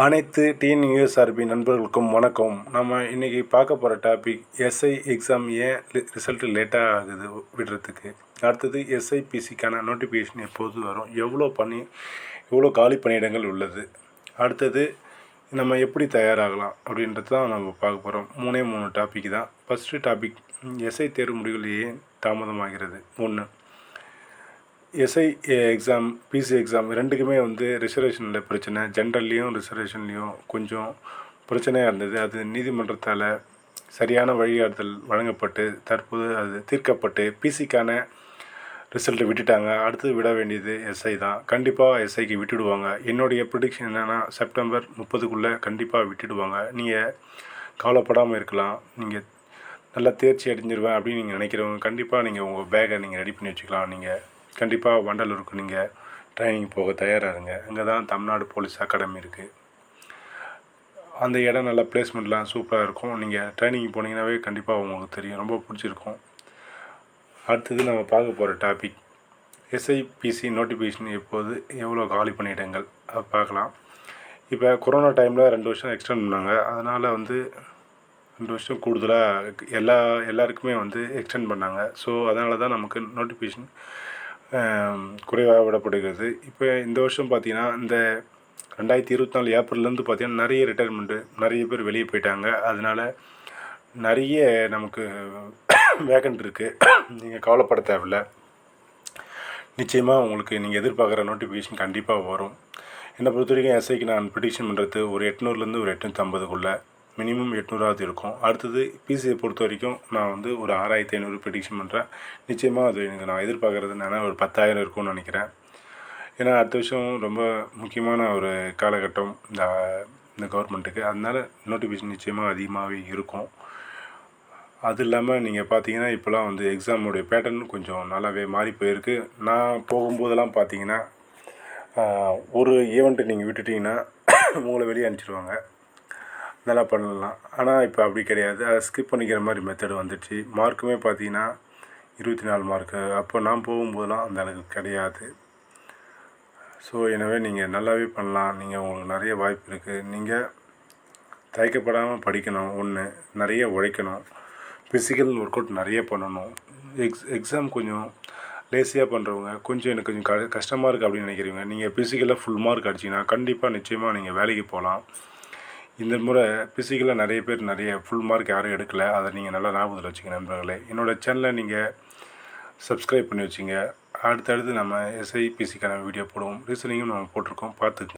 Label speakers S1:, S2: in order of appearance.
S1: அனைத்து டிஎன்யூஎஸ்ஆர்பி நண்பர்களுக்கும் வணக்கம். நம்ம இன்றைக்கி பார்க்க போகிற டாபிக் எஸ்ஐ எக்ஸாம் ஏன் ரிசல்ட்டு லேட்டாக ஆகுது விடுறதுக்கு. அடுத்தது எஸ்ஐபிசிக்கான நோட்டிஃபிகேஷன் எப்போது வரும், எவ்வளோ காலி பணியிடங்கள் உள்ளது, அடுத்தது நம்ம எப்படி தயாராகலாம் அப்படின்றது தான் நம்ம பார்க்க போகிறோம். மூணு டாபிக் தான். ஃபஸ்ட்டு டாபிக், எஸ்ஐ தேர்வு முடிவுகள் ஏன் தாமதமாகிறது. ஒன்று, எஸ்ஐ எக்ஸாம் பிசி எக்ஸாம் ரெண்டுக்குமே ரிசர்வேஷனில் பிரச்சனை. ஜென்ரல்லையும் ரிசர்வேஷன்லேயும் கொஞ்சம் பிரச்சனையாக இருந்தது. அது நீதிமன்றத்தால் சரியான வழிகாட்டுதல் வழங்கப்பட்டு தற்போது அது தீர்க்கப்பட்டு பிசிக்கான ரிசல்ட்டை விட்டுட்டாங்க. அடுத்து விட வேண்டியது எஸ்ஐ தான். கண்டிப்பாக எஸ்ஐக்கு விட்டுடுவாங்க. என்னுடைய ப்ரிடிக்ஷன் என்னென்னா செப்டம்பர் 30க்குள்ளே கண்டிப்பாக விட்டுடுவாங்க. நீங்கள் கவலைப்படாமல் இருக்கலாம். நீங்கள் நல்லா தேர்ச்சி அடைஞ்சிருவேன் அப்படின்னு நீங்கள் நினைக்கிறவங்க கண்டிப்பாக நீங்கள் உங்கள் பேக்கை நீங்கள் ரெடி பண்ணி வச்சுக்கலாம். நீங்கள் கண்டிப்பாக வண்டலூருக்கு நீங்கள் ட்ரைனிங் போக தயாராக இருங்க. அங்கே தான் தமிழ்நாடு போலீஸ் அகாடமி இருக்குது. அந்த இடம் நல்லா பிளேஸ்மெண்ட்லாம் சூப்பராக இருக்கும். நீங்கள் ட்ரைனிங் போனீங்கன்னாவே கண்டிப்பாக உங்களுக்கு தெரியும், ரொம்ப பிடிச்சிருக்கும். அடுத்தது நம்ம பார்க்க போகிற டாபிக், எஸ்ஐபிசி நோட்டிஃபிகேஷன் எப்போது, எவ்வளோ காலி பணியிடங்கள், அதை பார்க்கலாம். இப்போ கொரோனா டைமில் 2 வருஷம் எக்ஸ்டெண்ட் பண்ணாங்க. அதனால் 2 வருஷம் கூடுதலாக எல்லாருக்குமே எக்ஸ்டெண்ட் பண்ணாங்க. ஸோ அதனால தான் நமக்கு நோட்டிஃபிகேஷன் குறைவாக விடப்படுகிறது. இப்போ இந்த வருஷம் பார்த்திங்கன்னா இந்த 2024 ஏப்ரல்லேருந்து பார்த்திங்கன்னா நிறைய ரிட்டையர்மெண்ட்டு, நிறைய பேர் வெளியே போயிட்டாங்க. அதனால் நிறைய நமக்கு வேகண்ட் இருக்குது. நீங்கள் கவலைப்பட தேவையில்ல. நிச்சயமாக உங்களுக்கு நீங்கள் எதிர்பார்க்குற நோட்டிஃபிகேஷன் கண்டிப்பாக வரும். என்னை பொறுத்த வரைக்கும் எஸ்ஐக்கு நான் ப்ரிடிக்ஷன் பண்ணுறது ஒரு 800லேருந்து ஒரு 850க்குள்ளே, மினிமம் 800ஆவது இருக்கும். அடுத்தது பிசியை பொறுத்த வரைக்கும் நான் ஒரு 6500 ப்ரிடிக்ஷன் பண்ணுறேன். நிச்சயமாக அது எனக்கு நான் எதிர்பார்க்குறது என்னென்னா ஒரு 10,000 இருக்கும்னு நினைக்கிறேன். ஏன்னா அடுத்த வருஷம் ரொம்ப முக்கியமான ஒரு காலகட்டம் இந்த கவர்மெண்ட்டுக்கு. அதனால் நோட்டிஃபிகேஷன் நிச்சயமாக அதிகமாகவே இருக்கும். அது இல்லாமல் நீங்கள் பார்த்தீங்கன்னா இப்போலாம் எக்ஸாமுடைய பேட்டர்ன் கொஞ்சம் நல்லாவே மாறி போயிருக்கு. நான் போகும்போதெல்லாம் பார்த்தீங்கன்னா ஒரு ஈவெண்ட்டு நீங்கள் விட்டுட்டிங்கன்னா உங்களை வெளியே அனுப்பிச்சிடுவாங்க. நல்லா பண்ணலாம். ஆனால் இப்போ அப்படி கிடையாது. அதை ஸ்கிப் பண்ணிக்கிற மாதிரி மெத்தடு வந்துடுச்சு. மார்க்குமே பார்த்தீங்கன்னா 24 மார்க்கு. அப்போ நான் போகும்போதெல்லாம் அந்த அளவுக்கு கிடையாது. ஸோ எனவே நீங்கள் நல்லாவே பண்ணலாம். உங்களுக்கு நிறைய வாய்ப்பு இருக்குது. நீங்கள் தயக்கப்படாமல் படிக்கணும். ஒன்று, நிறைய உழைக்கணும். ஃபிசிக்கல் ஒர்க் அவுட் நிறைய பண்ணணும். எக்ஸாம் கொஞ்சம் லேசியாக பண்ணுறவங்க, எனக்கு கொஞ்சம் கஷ்டமாக இருக்குது அப்படின்னு நினைக்கிறீங்க. நீங்கள் ஃபிசிக்கலாக ஃபுல் மார்க் அடிச்சிங்கன்னா கண்டிப்பாக நிச்சயமாக நீங்கள் வேலைக்கு போகலாம். இந்த முறை ஃபிசிக்கலாக நிறைய ஃபுல் மார்க் யாரும் எடுக்கலை. அதை நீங்கள் நல்லா ஞாபகத்தில் வச்சுங்க நண்பர்களே. என்னோடய சேனலை நீங்கள் சப்ஸ்கிரைப் பண்ணி வச்சுங்க. அடுத்தடுத்து நம்ம எஸ்ஐபிசிக்கான வீடியோ போடுவோம். ரீசனிங்கும் நம்ம போட்டிருக்கோம், பார்த்துக்குங்க.